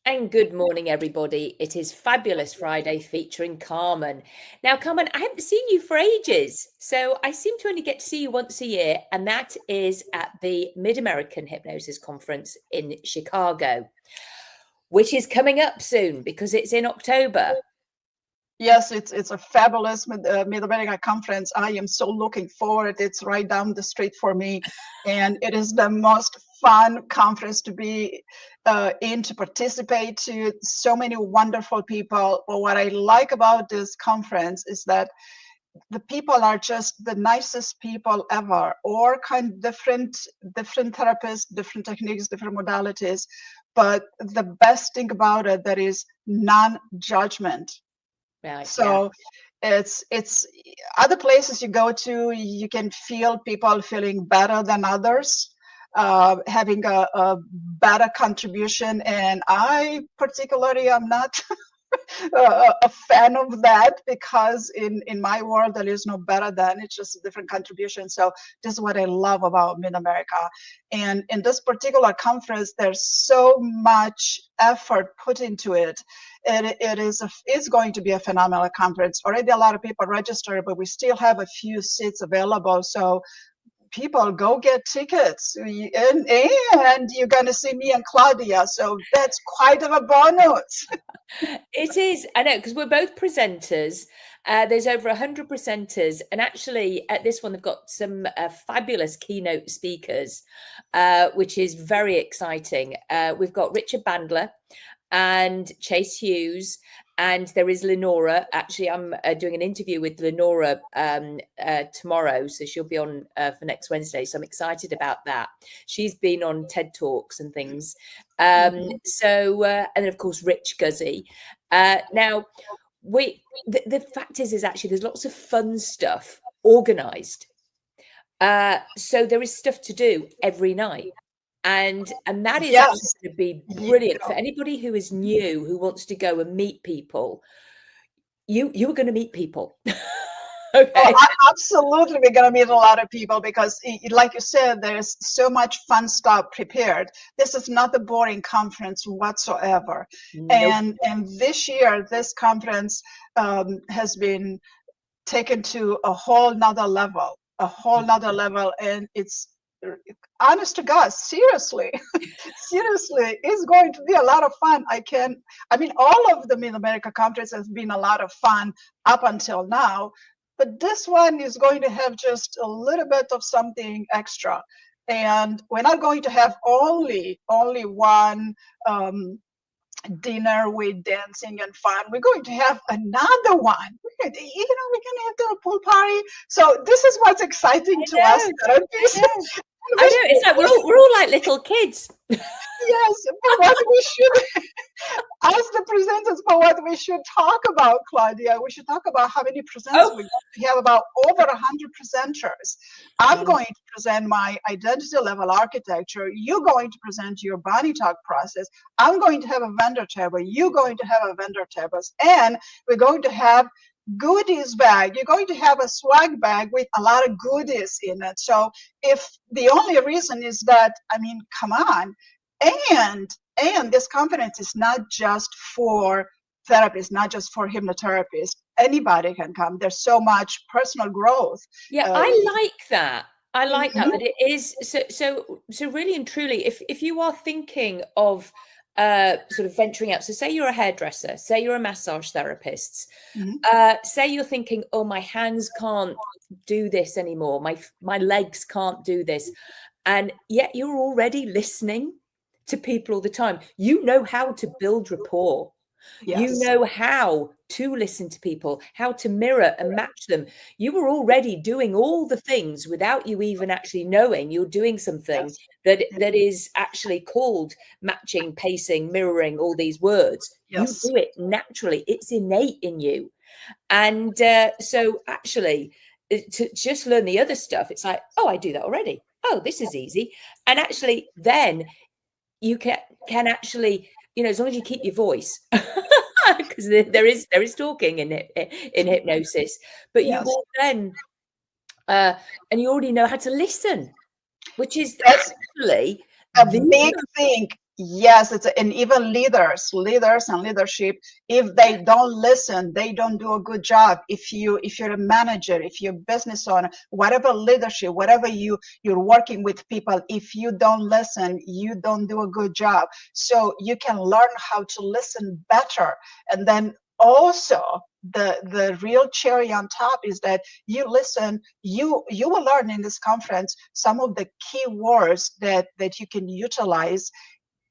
And good morning, everybody. It is Fabulous Friday featuring Carmen. Now, Carmen, I haven't seen you for ages, so I seem to only get to see you once a year, and that is at the Mid American Hypnosis Conference in Chicago, which is coming up soon because it's in October. Yes, it's a fabulous Mid American conference. I am so looking forward. It's right down the street for me, and it is the most fun conference to be in, to participate to. So many wonderful people. But what I like about this conference is that the people are just the nicest people ever, or kind of different therapists, different techniques, different modalities. But the best thing about it, there is non-judgment. Right, so it's other places you go to, you can feel people feeling better than others, having a better contribution, and I particularly am not a fan of that, because in my world there is no better than, it's just a different contribution. So this is what I love about Mid America. And in this particular conference, there's so much effort put into it. It's going to be a phenomenal conference. Already a lot of people registered, but we still have a few seats available. So people, go get tickets, and you're going to see me and Claudia, so that's quite of a bonus. It is, I know, because we're both presenters. There's over 100 presenters, and actually at this one they've got some fabulous keynote speakers, which is very exciting. We've got Richard Bandler and Chase Hughes, and there is Lenora. Actually, I'm doing an interview with Lenora tomorrow, so she'll be on for next Wednesday. So I'm excited about that. She's been on TED Talks and things. So, and then of course, Guzzi. Now, the fact is actually there's lots of fun stuff organised. So there is stuff to do every night. And that is actually going to be brilliant for anybody who is new, who wants to go and meet people. You are going to meet people. Okay. Oh, absolutely, we're going to meet a lot of people, because like you said, there's so much fun stuff prepared. This is not a boring conference whatsoever. Nope. And this year, this conference has been taken to a whole nother level, and it's, honest to God, seriously, it's going to be a lot of fun. I mean, all of the Mid America conference has been a lot of fun up until now, but this one is going to have just a little bit of something extra. And we're not going to have only one dinner with dancing and fun. We're going to have another one. We're going to have the pool party. So this is what's exciting to us. I know, it's like we're all like little kids. Yes, but what we should ask the presenters for what we should talk about, Claudia. We should talk about how many presenters we have, about over 100 presenters. I'm going to present my identity level architecture. You're going to present your body talk process. I'm going to have a vendor table. You're going to have a vendor tables, and we're going to have goodies bag. You're going to have a swag bag with a lot of goodies in it. So if the only reason is that, I mean, come on, and this conference is not just for therapists, not just for hypnotherapists. Anybody can come. There's so much personal growth. Yeah, I like that. I like that it is so really and truly, if you are thinking of sort of venturing out, so say you're a hairdresser, say you're a massage therapist, say you're thinking, oh, my hands can't do this anymore, my legs can't do this, and yet you're already listening to people all the time. You know how to build rapport. Yes. You know how to listen to people, how to mirror and match them. You were already doing all the things without you even actually knowing you're doing something that is actually called matching, pacing, mirroring, all these words. Yes. You do it naturally. It's innate in you. And so actually, to just learn the other stuff, it's like, oh, I do that already. Oh, this is easy. And actually, then you can actually, as long as you keep your voice, because there is talking in hypnosis, but you will then, and you already know how to listen, which is actually a big thing. Yes, and even leaders and leadership, if they don't listen, they don't do a good job. If you're a manager, if you're a business owner, whatever leadership, whatever you're working with people, if you don't listen, you don't do a good job. So you can learn how to listen better. And then also the real cherry on top is that you listen, you will learn in this conference some of the key words that you can utilize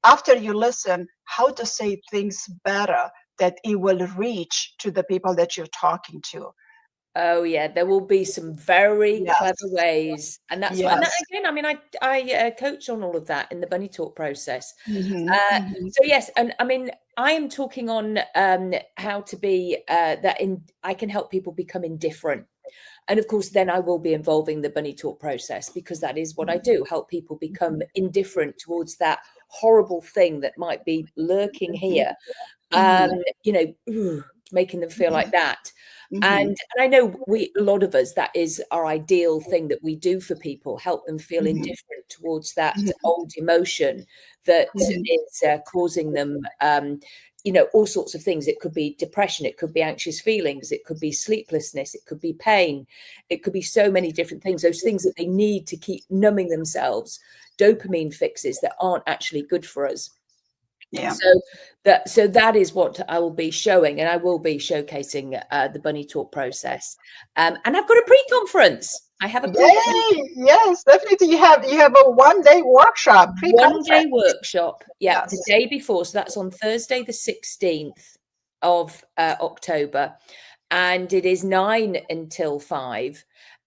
after you listen, how to say things better that it will reach to the people that you're talking to. Oh yeah, there will be some very Yes. clever ways, and that's Yes. and that, again. I mean, I coach on all of that in the bunny talk process. So yes, and I mean, I am talking on how to be I can help people become indifferent, and of course, then I will be involving the bunny talk process, because that is what I do: help people become indifferent towards that horrible thing that might be lurking here, making them feel like that. And I know a lot of us, that is our ideal thing that we do for people, help them feel indifferent towards that old emotion that is causing them, all sorts of things. It could be depression, it could be anxious feelings, it could be sleeplessness, it could be pain, it could be so many different things, those things that they need to keep numbing themselves, dopamine fixes that aren't actually good for us. Yeah. So that is what I will be showing, and I will be showcasing the bunny talk process. And I've got a pre-conference. I have a yes, definitely. You have a 1-day workshop, one-day workshop. Yeah, yes. The day before. So that's on Thursday, the 16th of October, and it is 9 until 5.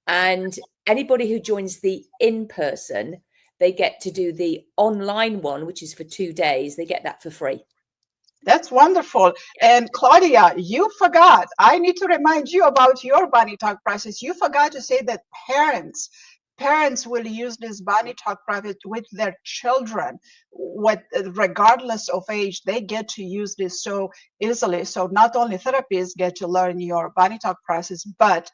And anybody who joins the in-person, they get to do the online one, which is for 2 days. They get that for free. That's wonderful. And Claudia, you forgot. I need to remind you about your bunny talk process. You forgot to say that parents will use this bunny talk process with their children. Regardless of age, they get to use this so easily. So not only therapists get to learn your bunny talk process, but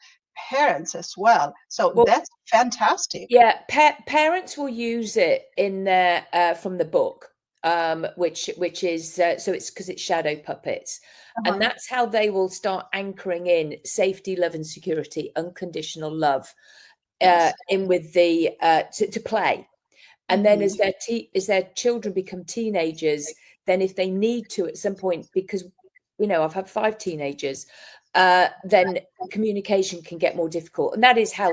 parents as well. So that's fantastic. Yeah, parents will use it in their from the book, which is so it's because it's shadow puppets, and that's how they will start anchoring in safety, love, and security, unconditional love, in with the to play. And then as their children become teenagers, then if they need to at some point, because I've had 5 teenagers, then communication can get more difficult. And that is how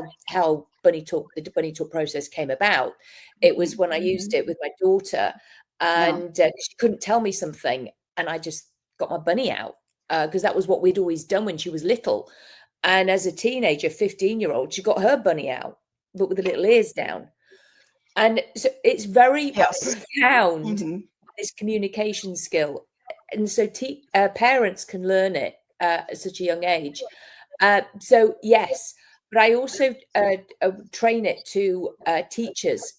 the bunny talk process came about. It was when I used it with my daughter, and she couldn't tell me something, and I just got my bunny out, because that was what we'd always done when she was little. And as a teenager, 15-year-old, she got her bunny out, but with the little ears down. And so it's very profound, this communication skill. And so parents can learn it at such a young age. So yes, but I also train it to teachers,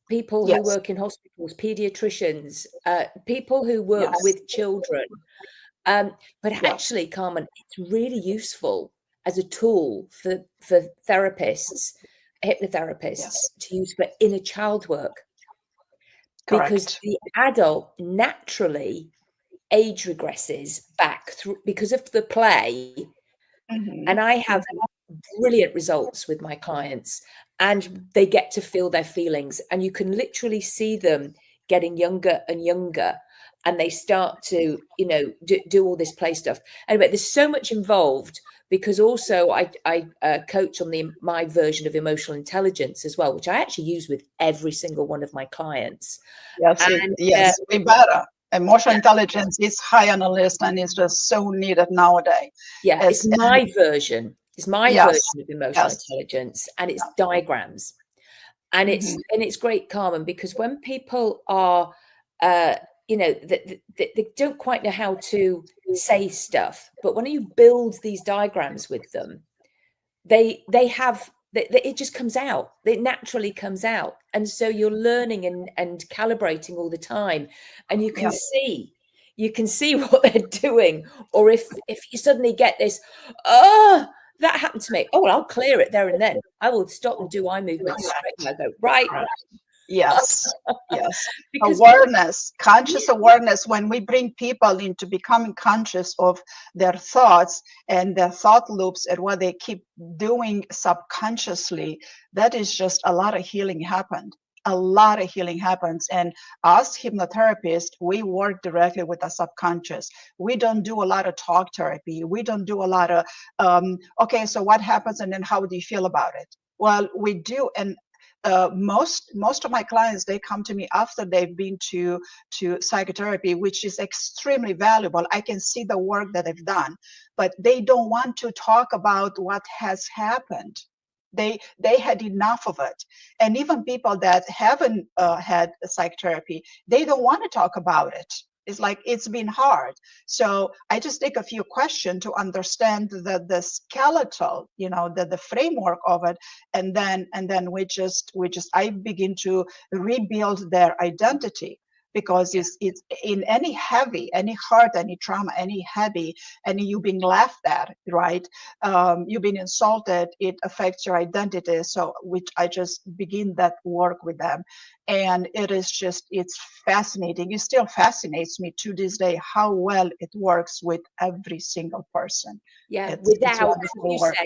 people who work in hospitals, pediatricians, people who work with children. But actually, Carmen, it's really useful as a tool for therapists, hypnotherapists, to use for inner child work. Because the adult naturally age regresses back through because of the play. And I have brilliant results with my clients, and they get to feel their feelings, and you can literally see them getting younger and younger, and they start to do all this play stuff. Anyway, there's so much involved, because also I coach on my version of emotional intelligence as well, which I actually use with every single one of my clients. Yes, we better. Emotional intelligence is high on the list, and it's just so needed nowadays. Yeah, it's my version. It's my version of emotional intelligence, and it's diagrams. And it's great, Carmen, because when people are they don't quite know how to say stuff, but when you build these diagrams with them, it just comes out. It naturally comes out. And so you're learning and calibrating all the time, and you can see what they're doing. Or if you suddenly get this, that happened to me, well, I'll clear it there and then. I will stop and do eye movements straight, and I go, right, Yes, yes. Because Awareness, conscious awareness, when we bring people into becoming conscious of their thoughts and their thought loops and what they keep doing subconsciously, that is just a lot of healing happened. A lot of healing happens. And us hypnotherapists, we work directly with the subconscious. We don't do a lot of talk therapy. We don't do a lot of, okay, so what happens and then how do you feel about it? Well, we do, and most of my clients, they come to me after they've been to psychotherapy, which is extremely valuable. I can see the work that they've done, but they don't want to talk about what has happened. They had enough of it. And even people that haven't had psychotherapy, they don't want to talk about it. It's like it's been hard. So I just take a few questions to understand the skeletal, the framework of it, and then I begin to rebuild their identity, because it's in any hurt, any trauma, any heavy, any you being laughed at, right? You've been insulted, it affects your identity. So which I just begin that work with them. And it's fascinating. It still fascinates me to this day how well it works with every single person. Yeah, It's wonderful work.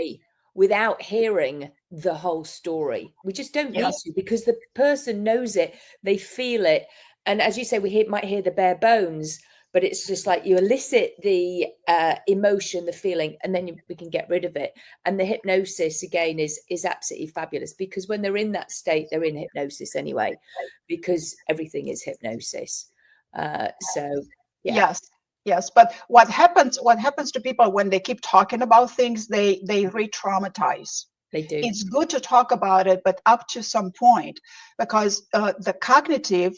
Without hearing the whole story. We just don't need to, because the person knows it, they feel it. And as you say, might hear the bare bones, but it's just like you elicit the emotion, the feeling, and then we can get rid of it. And the hypnosis, again, is absolutely fabulous, because when they're in that state, they're in hypnosis anyway, because everything is hypnosis. So, yeah. Yes. But what happens to people when they keep talking about things, they re-traumatize. They do. It's good to talk about it, but up to some point, because the cognitive,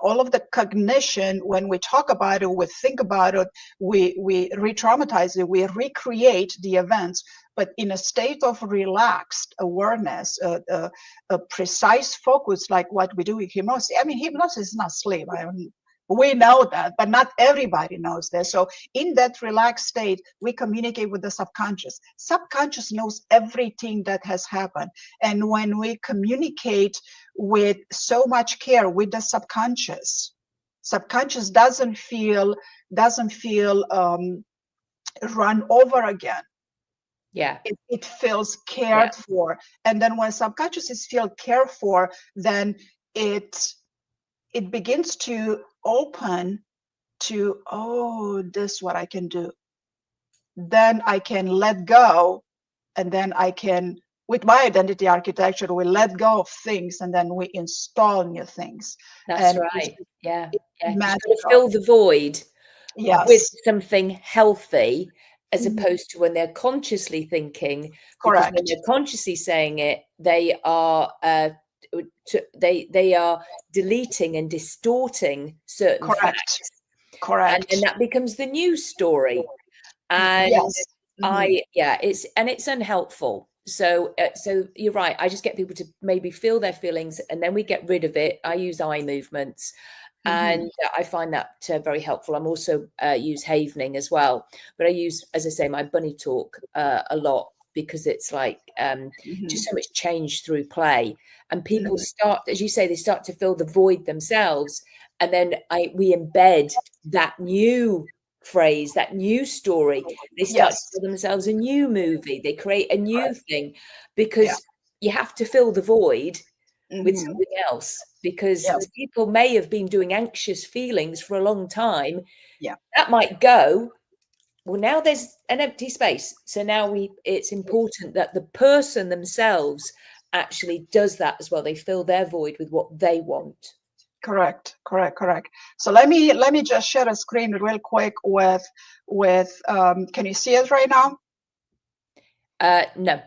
all of the cognition, when we talk about it, we think about it, we re-traumatize it, we recreate the events, but in a state of relaxed awareness, a precise focus, like what we do with hypnosis. I mean, hypnosis is not sleep. We know that, but not everybody knows that. So in that relaxed state, we communicate with the subconscious. Subconscious knows everything that has happened. And when we communicate with so much care with the subconscious doesn't feel run over again. Yeah. It feels cared for. And then when subconscious is feel cared for, then it begins to open to, oh, this is what I can do. Then I can let go, and then I can, with my identity architecture, we let go of things and then we install new things. That's right. Yeah. You've got to fill the void with something healthy, as opposed to when they're consciously thinking. Correct. Because when they're consciously saying it, they are deleting and distorting certain facts. Correct. And that becomes the news story. And it's unhelpful. So you're right. I just get people to maybe feel their feelings, and then we get rid of it. I use eye movements, and I find that very helpful. I'm also use havening as well, but I use, as I say, my bunny talk a lot, because it's like just so much change through play, and people start, as you say, they start to fill the void themselves, and then we embed that new phrase, that new story. They start to fill themselves a new movie. They create a new thing, because you have to fill the void with something else, because people may have been doing anxious feelings for a long time. That might go. Well, now there's an empty space. So now it's important that the person themselves actually does that as well. They fill their void with what they want. Correct. So let me just share a screen real quick with can you see it right now? No.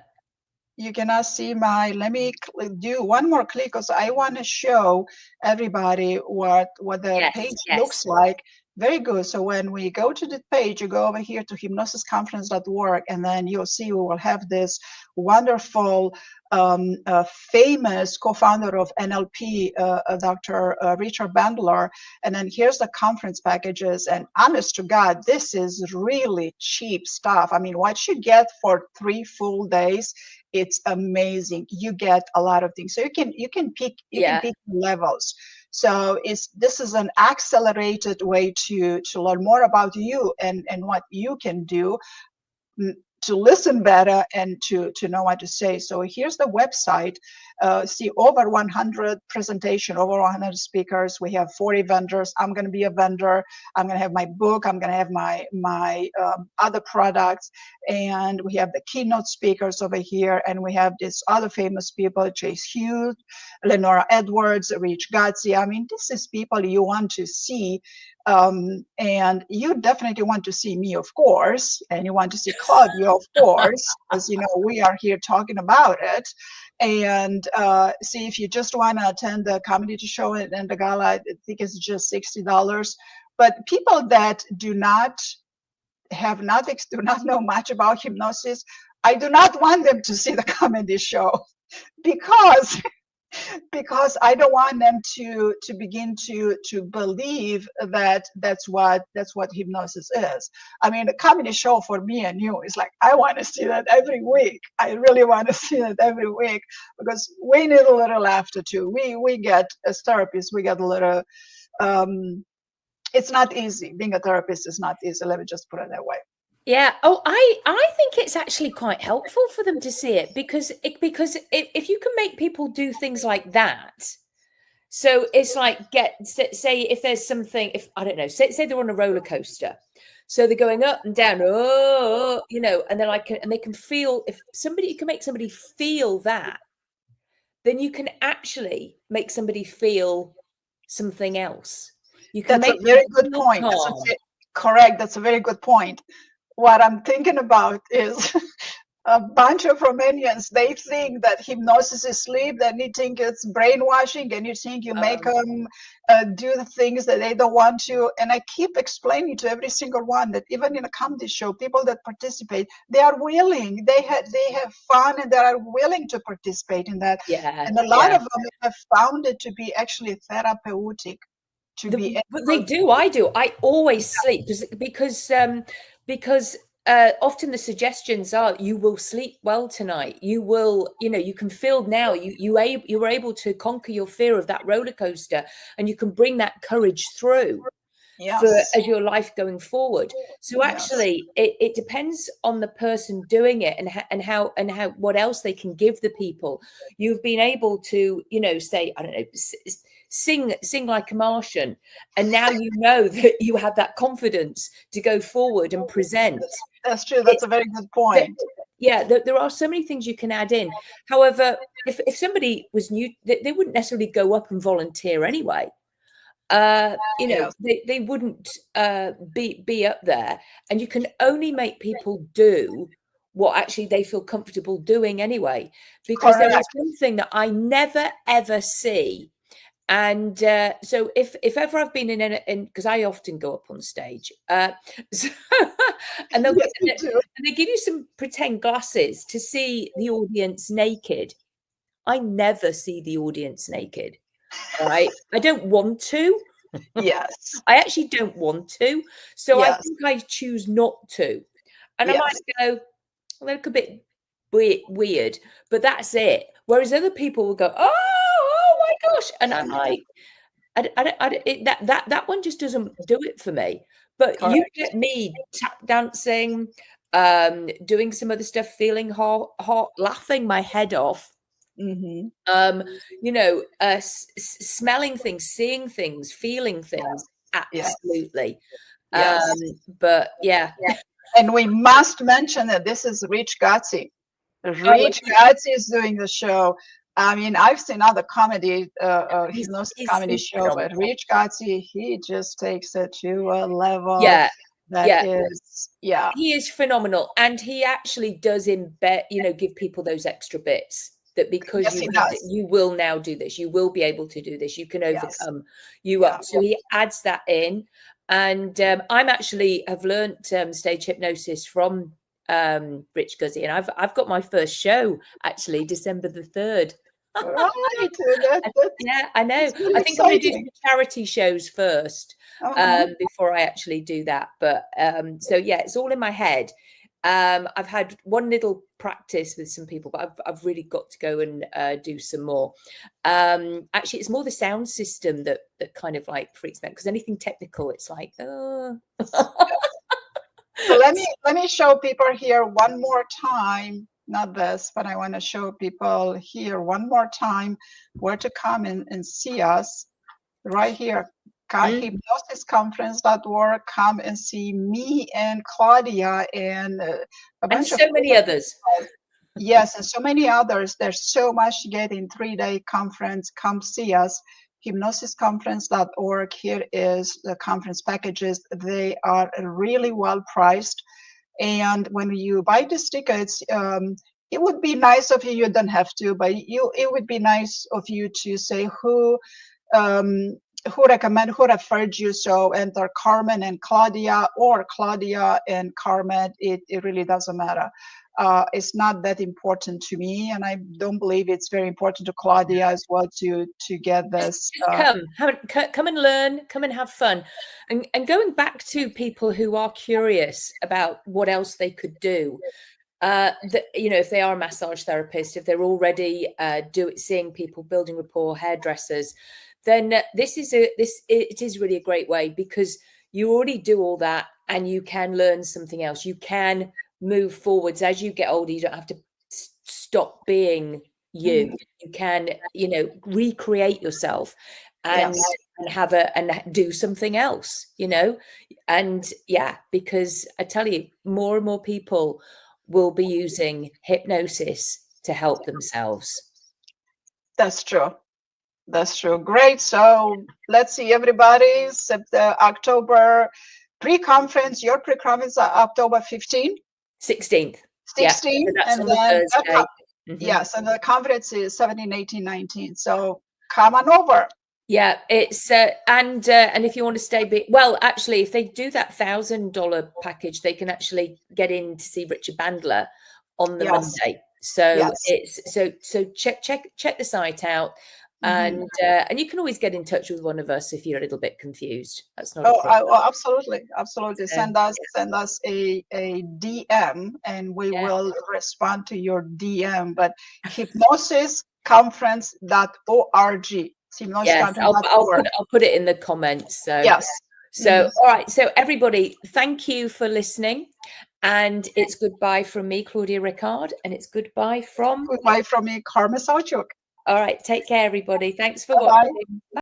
You cannot see let me do one more click, because I want to show everybody what the page looks like. Very good. So when we go to the page, you go over here to hypnosisconference.org, and then you'll see we will have this wonderful, famous co-founder of NLP, Dr. Richard Bandler. And then here's the conference packages. And honest to God, this is really cheap stuff. I mean, what you get for 3 full days, it's amazing. You get a lot of things. So you can pick levels. So this is an accelerated way to learn more about you and what you can do to listen better and to know what to say. So here's the website. See, over 100 presentation, over 100 speakers. We have 40 vendors. I'm going to be a vendor. I'm going to have my book. I'm going to have my other products. And we have the keynote speakers over here. And we have these other famous people, Hughes, Lenora Edwards, Rcht Guzzi. I mean, this is people you want to see. And you definitely want to see me, of course, and you want to see Claudia, of course, because we are here talking about it. And see, if you just want to attend the comedy show and the gala, I think it's just $60. But people that do not know much about hypnosis, I do not want them to see the comedy show because I don't want them to begin to believe that that's what hypnosis is. I mean, a comedy show for me and you is like, I want to see that every week. I really want to see that every week because we need a little laughter too. We get, as therapists, we get a little, it's not easy. Being a therapist is not easy. Let me just put it that way. Yeah. Oh, I think it's actually quite helpful for them to see it because if you can make people do things like that, so it's like say if there's something, if I don't know, say they're on a roller coaster, so they're going up and down, and they're like, and they can feel, if you can make somebody feel that, then you can actually make somebody feel something else. You can That's a very good point. Correct. That's a very good point. What I'm thinking about is a bunch of Romanians, they think that hypnosis is sleep, then you think it's brainwashing, and you think you make them do the things that they don't want to. And I keep explaining to every single one that even in a comedy show, people that participate, they are willing, they have fun, and they are willing to participate in that. Yeah, and a lot of them have found it to be actually therapeutic. But they do. I always sleep because often the suggestions are you will sleep well tonight. You will, you can feel now you were able to conquer your fear of that roller coaster, and you can bring that courage through as your life going forward. So actually, it depends on the person doing it and how what else they can give the people. You've been able to, say, I don't know, sing like a Martian, and now you know that you have that confidence to go forward and present. That's true. That's a very good point. Yeah, there are so many things you can add in. However, if somebody was new, they wouldn't necessarily go up and volunteer anyway. They wouldn't be up there, and you can only make people do what actually they feel comfortable doing anyway, because there is one thing that I never ever see. And so if ever I've been in because I often go up on stage, and they give you some pretend glasses to see the audience naked. I never see the audience naked. Right? I don't want to. Yes. I actually don't want to. So I think I choose not to. And I might go, well, they look a bit weird, but that's it. Whereas other people will go, oh my gosh. And I'm like, that one just doesn't do it for me. But you get me tap dancing, doing some other stuff, feeling hot, laughing my head off. Smelling things, seeing things, feeling things. Absolutely. But and we must mention that this is Rcht Guzzi. Rcht Guzzi is doing the show. I mean, I've seen other comedy, hypnosis comedy show, but Rcht Guzzi, he just takes it to a level. He is phenomenal, and he actually does embed, give people those extra bits. that because Yes, you it have does. you will now do this, you will be able to do this, you can overcome. So he adds that in. And I'm actually have learnt stage hypnosis from Rich Guzzi, and I've got my first show actually December the 3rd. Right. Yeah, I know. Really I think I'm going to do exciting. some charity shows first before I actually do that. But so yeah, it's all in my head. I've had one little practice with some people, but I've really got to go and do some more. Actually, it's more the sound system that kind of like freaks me out, because anything technical, it's like, oh. So let me show people here one more time. Not this, but I want to show people here one more time where to come and see us. Right here, hypnosisconference.org. Come and see me and Claudia and a bunch of so many others. Yes, and so many others. There's so much to get in 3-day conference. Come see us. Hypnosisconference.org. Here is the conference packages. They are really well priced. And when you buy these tickets, it would be nice of you. You don't have to, but it would be nice of you to say who referred you. So enter Carmen and Claudia, or Claudia and Carmen. It really doesn't matter. It's not that important to me, and I don't believe it's very important to Claudia as well to get this. Just come and learn, come and have fun. And going back to people who are curious about what else they could do, if they are a massage therapist, if they're already seeing people, building rapport, hairdressers, then it is really a great way, because you already do all that and you can learn something else. You can move forwards as you get older. You don't have to stop being you. You can, recreate yourself and do something else, and because I tell you, more and more people will be using hypnosis to help themselves. That's true. That's true. Great. So let's see, everybody. October pre-conference. Your pre-conference October 15th? 16th. 16th. Yeah, so and then Thursday. Yes, and the conference is 17, 18, 19. So come on over. Yeah, it's and if you want to stay actually, if they do that $1,000 package, they can actually get in to see Richard Bandler on the Monday. So it's so check the site out. And you can always get in touch with one of us if you're a little bit confused. That's not a problem. Absolutely. Send us a DM, and we will respond to your DM. But hypnosisconference.org. Yes, I'll put it in the comments. So yes. So all right. So everybody, thank you for listening. And it's goodbye from me, Claudia Ricard, and it's goodbye from me, Carmen Sauci. All right. Take care, everybody. Thanks for watching. Bye.